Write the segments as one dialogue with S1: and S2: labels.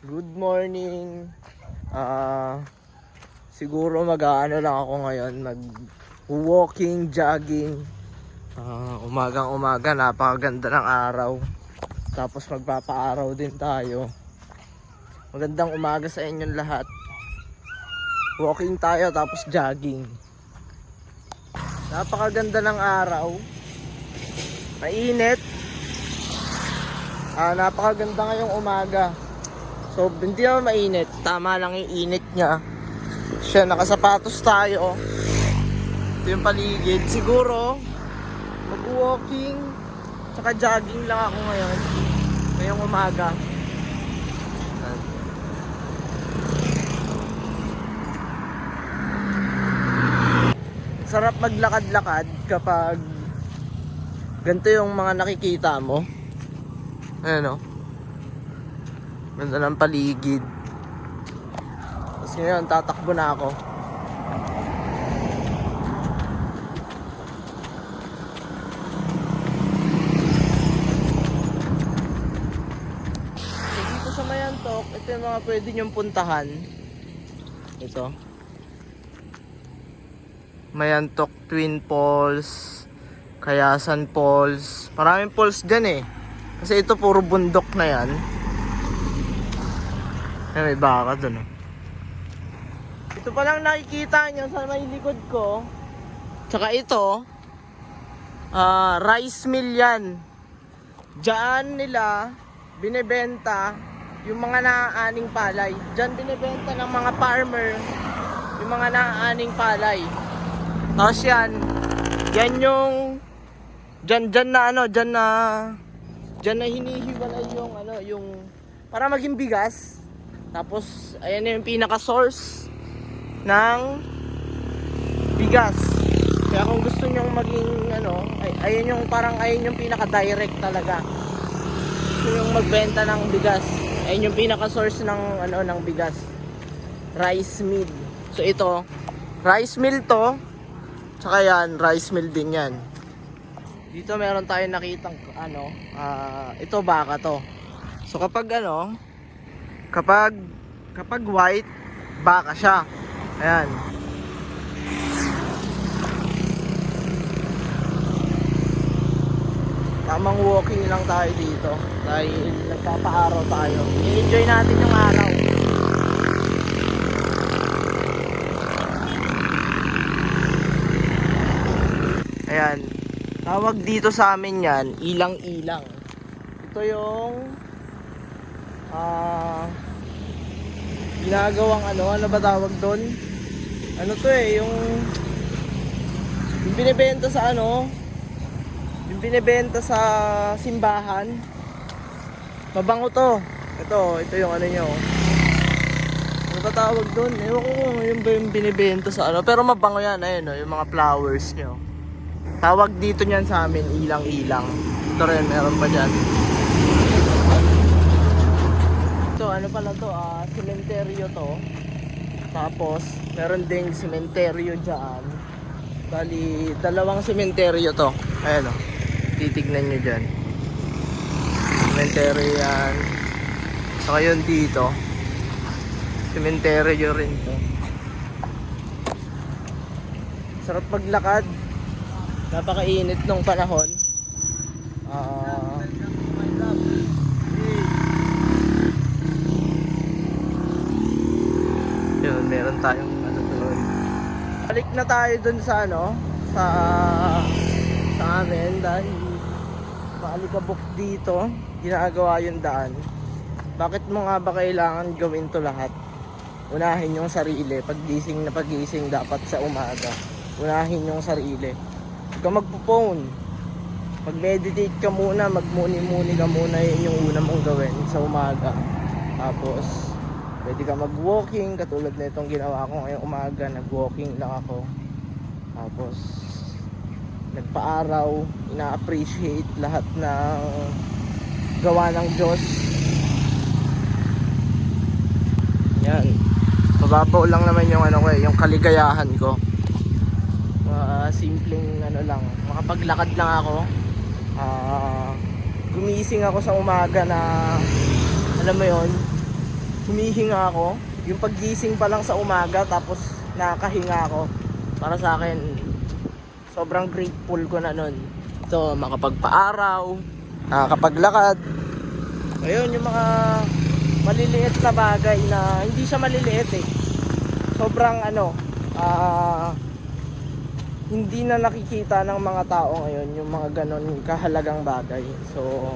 S1: Good morning. Siguro mag-aano lang ako ngayon, mag-walking, jogging. Umagang-umaga, napakaganda ng araw. Tapos magpapaaraw din tayo. Magandang umaga sa inyong lahat. Walking tayo tapos jogging. Napakaganda ng araw. Mainit. Napakaganda ngayong umaga. So, hindi naman mainit. Tama lang yung init niya. Siya, nakasapatos tayo. Ito yung paligid. Siguro, mag-walking, tsaka jogging lang ako ngayon. Ngayong umaga. Sarap maglakad-lakad kapag ganito yung mga nakikita mo. Ayan o. Ganda ng paligid. Tapos ngayon, tatakbo na ako. So, dito sa Mayantok, ito yung mga pwede nyong puntahan. Ito. Mayantok Twin Falls, Kayasan Falls. Maraming falls dyan eh. Kasi ito puro bundok na yan. May baka dun oh. Ito pa lang nakikita nyo sa may likod ko. Tsaka ito, rice mill yan. Diyan nila binebenta yung mga naaaning palay. Diyan binebenta ng mga farmer yung mga naaaning palay. Tapos yan yung dyan na hinihiwalay yung yung para maging bigas. Tapos ayan yung pinaka source ng bigas. Kaya kung gusto niyo maging ayan yung pinaka direct talaga. Gusto yung magbenta ng bigas. Ayan yung pinaka source ng bigas. Rice mill. So ito, rice mill to. Tsaka yan, rice mill din yan. Dito meron tayong nakitang ito baka to. So kapag kapag white, baka siya. Ayan. Tamang walking lang tayo dito. Dahil nagpapaaraw tayo. I-enjoy natin yung araw. Ayan. Tawag dito sa amin yan, ilang-ilang. Ito yung ginagawang ano ba tawag doon? Ano to yung binebenta sa yung binebenta sa simbahan. Mabango to. Ito yung nyo. Ano ba tawag doon? Ewan ko kung yun ba yung binebenta sa pero mabango yan, ayun yung mga flowers nyo. Tawag dito niyan sa amin, ilang-ilang. Ito rin, meron pa dyan. Ito, pala to, sementeryo to. Tapos, meron ding sementeryo dyan. Bali, dalawang sementeryo to. Ayan o, titignan nyo dyan. Sementeryo yan. Saka yun dito. Sementeryo rin to. Sarap maglakad. Napakainit nung panahon. Yun, meron tayong doon. Balik na tayo dun sa sa amin dahil maalikabok dito. Ginagawa yung daan. Bakit mo nga ba kailangan gawin to lahat? Unahin yung sarili. Paggising na paggising dapat sa umaga. Unahin yung sarili. Huwag ka magpo-phone. Mag-meditate ka muna, magmuni-muni ka muna, yun yung una mong gawin sa umaga. Tapos, pwede ka mag-walking, katulad na itong ginawa ko ngayong umaga, nag-walking lang ako. Tapos, nagpa-araw, ina-appreciate lahat ng gawa ng Diyos. Yan. Mababaw lang naman yung yung kaligayahan ko. Simpleng lang, makapaglakad lang ako. Gumising ako sa umaga na alam mo yon, humihinga ako. Yung paggising pa lang sa umaga, tapos nakahinga ako. Para sa akin, sobrang grateful ko na nun. So, makapagpaaraw, nakakapaglakad. Ayun, yung mga maliliit na bagay na hindi siya maliliit eh. Sobrang hindi na nakikita ng mga tao ngayon yung mga ganon kahalagang bagay. So,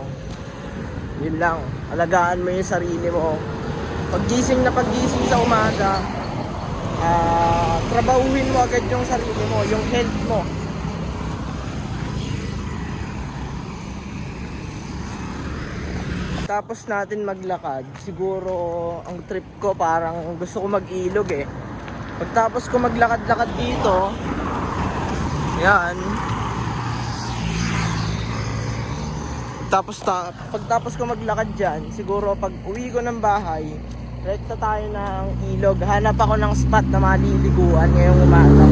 S1: yun lang. Alagaan mo yung sarili mo. Paggising sa umaga, trabahuhin mo agad yung sarili mo, yung health mo. Tapos natin maglakad, siguro ang trip ko parang gusto ko mag-ilog eh. Pagtapos ko maglakad-lakad dito, yan. Pagtapos ko maglakad dyan, siguro pag uwi ko ng bahay, rekta tayo ng ilog. Hanap ako ng spot na maliliguan ngayong umaga.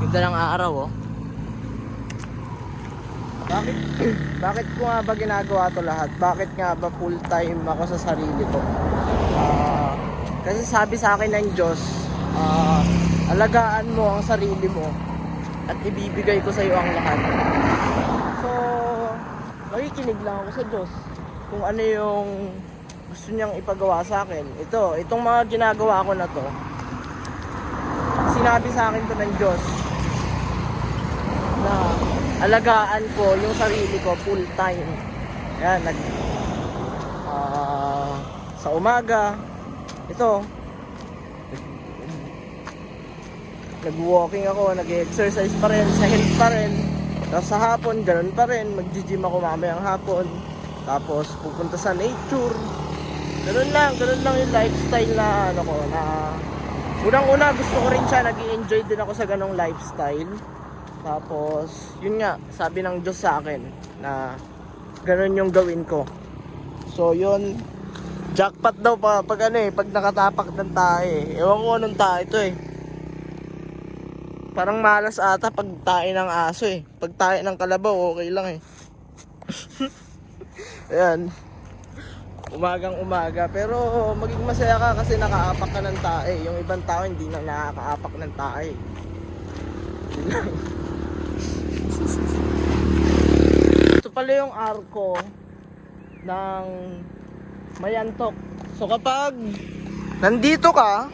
S1: Ganda ng araw oh. Bakit ko nga ba ginagawa to lahat? Bakit nga ba full time ako sa sarili ko? Kasi sabi sa akin ng Diyos, alagaan mo ang sarili mo at ibibigay ko sa iyo ang lahat. So, makikinig lang ako sa Diyos kung ano yung gusto niyang ipagawa sa akin. Itong mga ginagawa ko na to, sinabi sa akin to ng Diyos na alagaan ko yung sarili ko full time. Yan, sa umaga, nag-walking ako, nag-exercise pa rin, sa health pa rin. Tapos sa hapon, ganun pa rin, mag-gym ako mamayang hapon. Tapos pupunta sa nature. Ganun lang yung lifestyle na unang-una gusto ko rin siya, nag-i-enjoy din ako sa ganong lifestyle. Tapos, yun nga, sabi ng Diyos sa akin na ganun yung gawin ko. So, yun, jackpot daw pag nakatapak ng tae. Ewan ko anong tae ito eh. Parang malas ata pag tae ng aso eh. Pag tae ng kalabaw, okay lang eh. Ayan. Umagang-umaga. Pero maging masaya ka kasi nakaapak ka ng tae. Yung ibang tao hindi na nakakaapak ng tae. Yun lang. Ito pala yung arko ng Mayantok. So kapag nandito ka,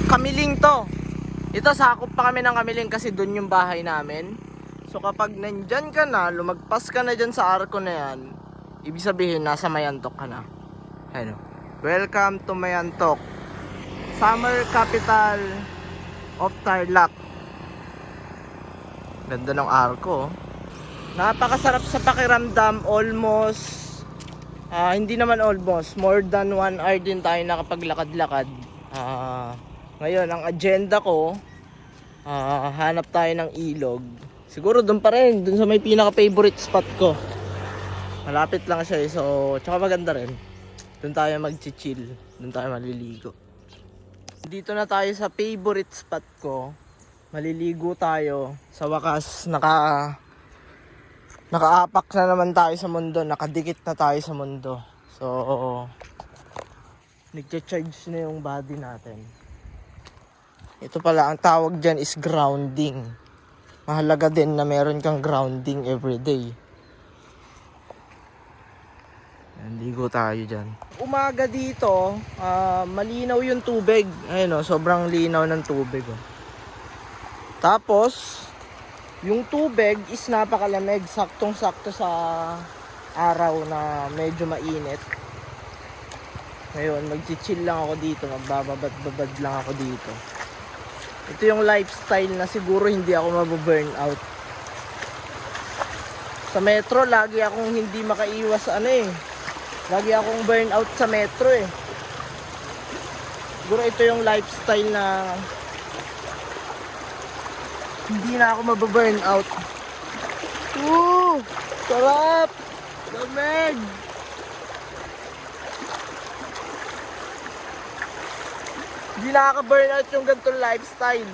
S1: Kamiling to. Ito, sakop pa kami ng Kamiling kasi dun yung bahay namin. So kapag nandyan ka na, lumagpas ka na dyan sa arko na yan, ibig sabihin nasa Mayantok ka na. Hello. Welcome to Mayantok, summer capital of Tarlac. Ganda ng arko. Napakasarap sa pakiramdam. Almost hindi naman almost, more than 1 hour din tayo nakapaglakad-lakad. Ngayon ang agenda ko, hanap tayo ng ilog. Siguro doon pa rin, doon sa may pinaka favorite spot ko. Malapit lang siya eh. So tsaka maganda rin. Doon tayo mag-chill, doon tayo maliligo. Dito na tayo sa favorite spot ko. Maliligo tayo. Sa wakas nakaapak na naman tayo sa mundo, nakadikit na tayo sa mundo. So nagcha-charge na yung body natin. Ito pala, ang tawag dyan is grounding. Mahalaga din na meron kang grounding everyday. Ligo tayo dyan. Umaga dito, malinaw yung tubig. Ayun o, sobrang linaw ng tubig o. Tapos yung tubig is napakalamig, saktong-sakto sa araw na medyo mainit. Ngayon, mag-chill lang ako dito, magbababad-babad lang ako dito. Ito yung lifestyle na siguro hindi ako mababurn out. Sa metro, lagi akong hindi makaiwas lagi akong burn out sa metro eh. Siguro ito yung lifestyle na hindi na ako mababurn out. Sarap! Lamig! Hindi nakaka-burn out yung ganitong lifestyle.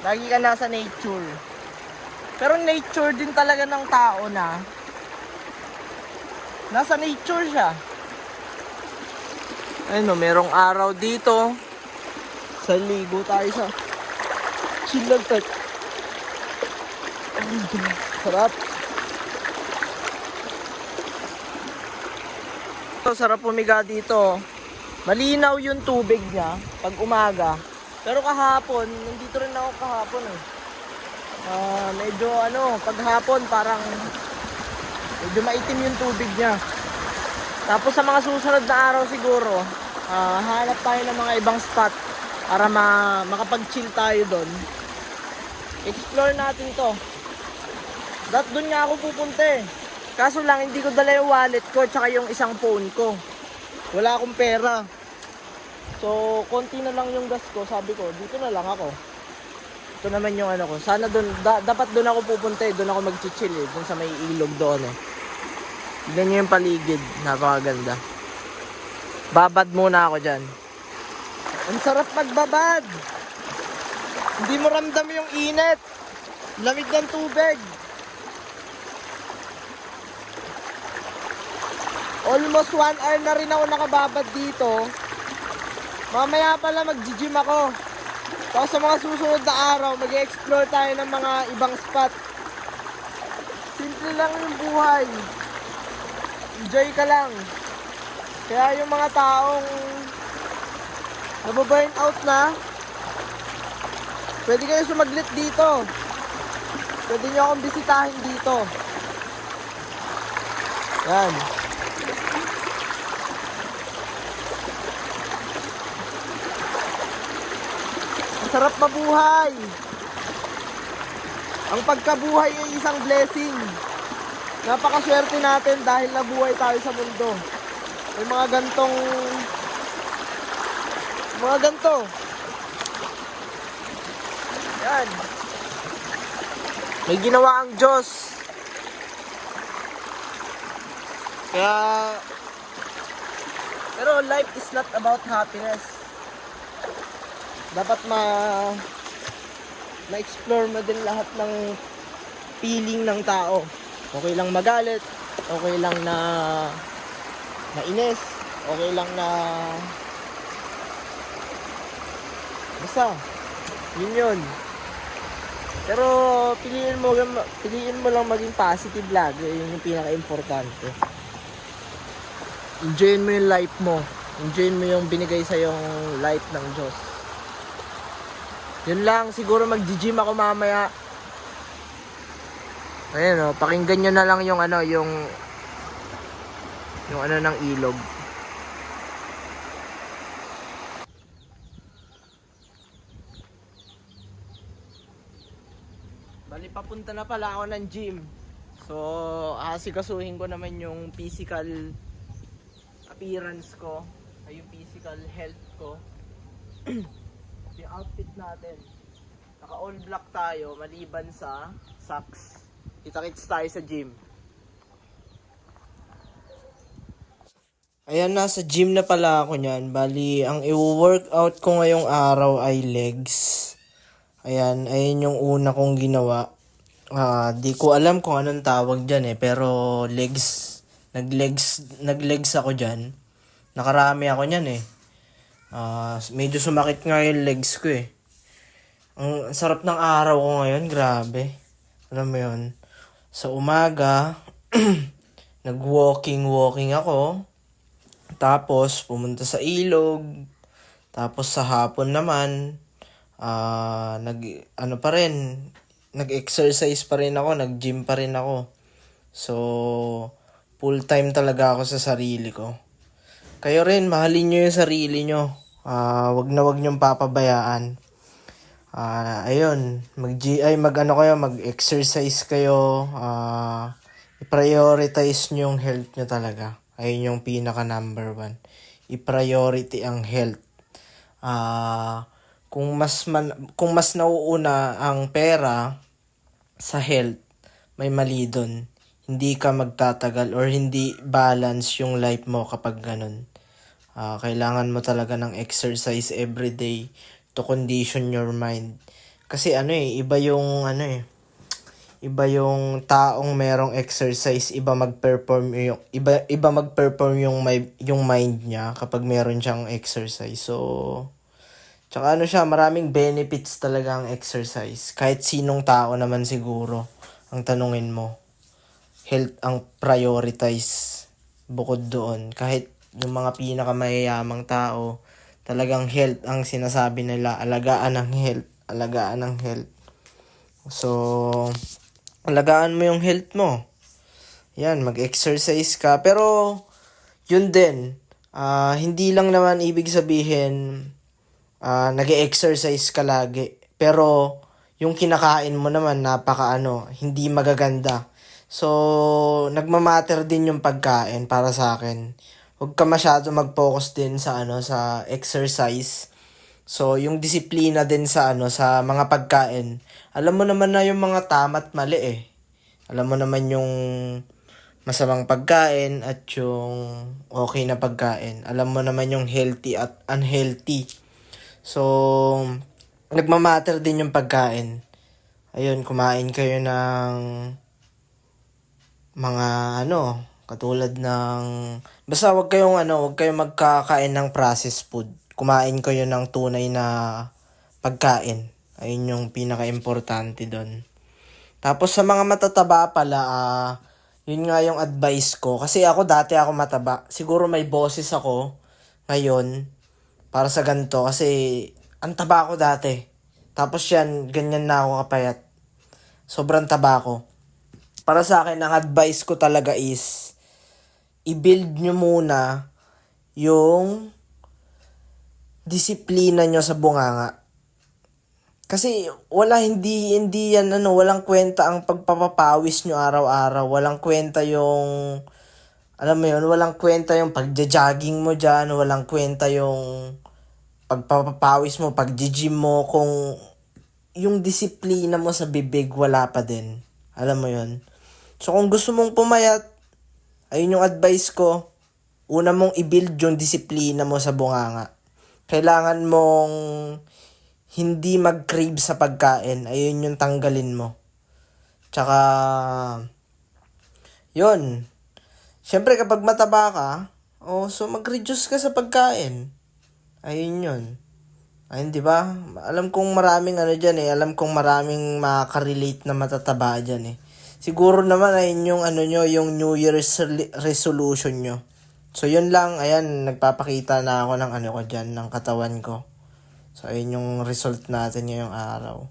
S1: Lagi ka nasa nature. Pero nature din talaga ng tao na Nasa nature siya. Ayun o, merong araw dito. Sa ligo tayo sa chill lang tayo. Sarap. Sarap pumiga dito. Malinaw yung tubig niya pag umaga. Pero kahapon, nandito rin ako kahapon eh. Medyo pag hapon parang medyo maitim yung tubig niya. Tapos sa mga susunod na araw siguro, hanap tayo ng mga ibang spot para makapag-chill tayo doon. Explore natin to. Doon nga ako pupunta eh. Kaso lang hindi ko dala yung wallet ko tsaka yung isang phone ko. Wala akong pera. So, konti na lang yung gas ko. Sabi ko, dito na lang ako. Ito naman yung ko. Sana doon, dapat doon ako pupunta eh. Doon ako mag-chill eh. Doon sa may ilog doon eh. Tignan nyo yung paligid. Napakaganda. Babad muna ako dyan. Ang sarap magbabad. Hindi mo ramdam yung init. Lamig ng tubig. Almost 1 hour na rin ako nakababad dito. Mamaya pala mag-gym ako. Tapos sa mga susunod na araw, mag-explore tayo ng mga ibang spot. Simple lang yung buhay. Enjoy ka lang. Kaya yung mga taong nababurn out na, pwede kayo sumaglit dito. Pwede nyo akong bisitahin dito. Yan. Sarap mabuhay. Ang pagkabuhay ay isang blessing. Napakaswerte natin dahil nabuhay tayo sa mundo. May mga ganto. Yan. May ginawa ang Diyos. Pero life is not about happiness. Dapat ma-explore mo din lahat ng feeling ng tao. Okay lang magalit, okay lang na mainis, okay lang na basta yun. Pero piliin mo lang maging positive lagi. Yun yung pinaka-importante. Enjoyin mo yung life mo. Enjoyin mo yung binigay sa yung life ng Diyos. Yun lang, siguro mag-gym ako mamaya. Ayan pakinggan nyo na lang yung ng ilog. Bali papunta na pala ako ng gym. So, asikasuhin ko naman yung physical appearance ko, ay yung physical health ko. Yung outfit natin, naka all black tayo maliban sa socks. Kita-kits tayo sa gym. Ayan, nasa gym na pala ako nyan. Bali, ang i-workout ko ngayong araw ay legs. Ayan yung una kong ginawa. Di ko alam kung anong tawag dyan eh, pero legs. Nag-legs ako dyan. Nakarami ako nyan eh. Medyo sumakit nga yung legs ko eh. Ang sarap ng araw ko ngayon, grabe. Alam mo yun, sa umaga, nag-walking ako. Tapos, pumunta sa ilog. Tapos, sa hapon naman, nag-exercise pa rin ako, nag-gym pa rin ako. So, full time talaga ako sa sarili ko. Kayo rin, mahalin nyo yung sarili nyo. Wag niyong papabayaan. Ayun, mag-exercise kayo. I-prioritize nyo yung health nyo talaga. Ayun yung pinaka number 1. I-priority ang health. Kung mas nauuna ang pera sa health, may mali dun. Hindi ka magtatagal or hindi balance yung life mo kapag ganun. Kailangan mo talaga ng exercise every day to condition your mind. Kasi iba yung Iba yung taong merong exercise, iba mag-perform yung iba mag-perform yung mind niya kapag meron siyang exercise. So, tsaka ano siya, maraming benefits talaga ang exercise. Kahit sinong tao naman siguro ang tanungin mo, health ang prioritize bukod doon. Kahit yung mga pinakamayayamang tao, talagang health ang sinasabi nila, alagaan ng health, alagaan ng health. So, alagaan mo yung health mo. Yan, mag-exercise ka. Pero, yun din, hindi lang naman ibig sabihin, nag-exercise ka lagi. Pero, yung kinakain mo naman, hindi magaganda. So, nagmamatter din yung pagkain para sa akin. Huwag ka masyado mag-focus din sa exercise. So, yung disiplina din sa mga pagkain. Alam mo naman na yung mga tama at mali eh. Alam mo naman yung masamang pagkain at yung okay na pagkain. Alam mo naman yung healthy at unhealthy. So, nagmamatter din yung pagkain. Ayun, kumain kayo ng mga katulad ng basta wag kayong magkakain ng processed food. Kumain kayo ng tunay na pagkain. Ayun yung pinaka-importante doon. Tapos sa mga matataba pala, yun nga yung advice ko. Kasi dati ako mataba. Siguro may boses ako ngayon para sa ganito. Kasi ang taba ko dati. Tapos ganyan na ako kapayat. Sobrang taba ko. Para sa akin, ang advice ko talaga is, i-build nyo muna yung disiplina nyo sa bunganga. Kasi walang kwenta ang pagpapapawis nyo araw-araw. Walang kwenta walang kwenta yung pagja-jogging mo dyan. Walang kwenta yung pagpapapawis mo, pag-gym mo, kung yung disiplina mo sa bibig wala pa din. Alam mo yun? So kung gusto mong pumayat, ayun yung advice ko. Una mong i-build yung disiplina mo sa bunganga. Kailangan mong hindi mag-crave sa pagkain. Ayun yung tanggalin mo. Tsaka, yun. Siyempre kapag mataba ka, so mag-reduce ka sa pagkain. Ayun yun. Ayun, di ba? Alam kong maraming alam kong maraming makaka-relate na matataba dyan eh. Siguro naman ayun yung yung New Year's resolution nyo. So yun lang, ayan, nagpapakita na ako ng ko dyan, ng katawan ko. So ayun yung result natin ngayong araw.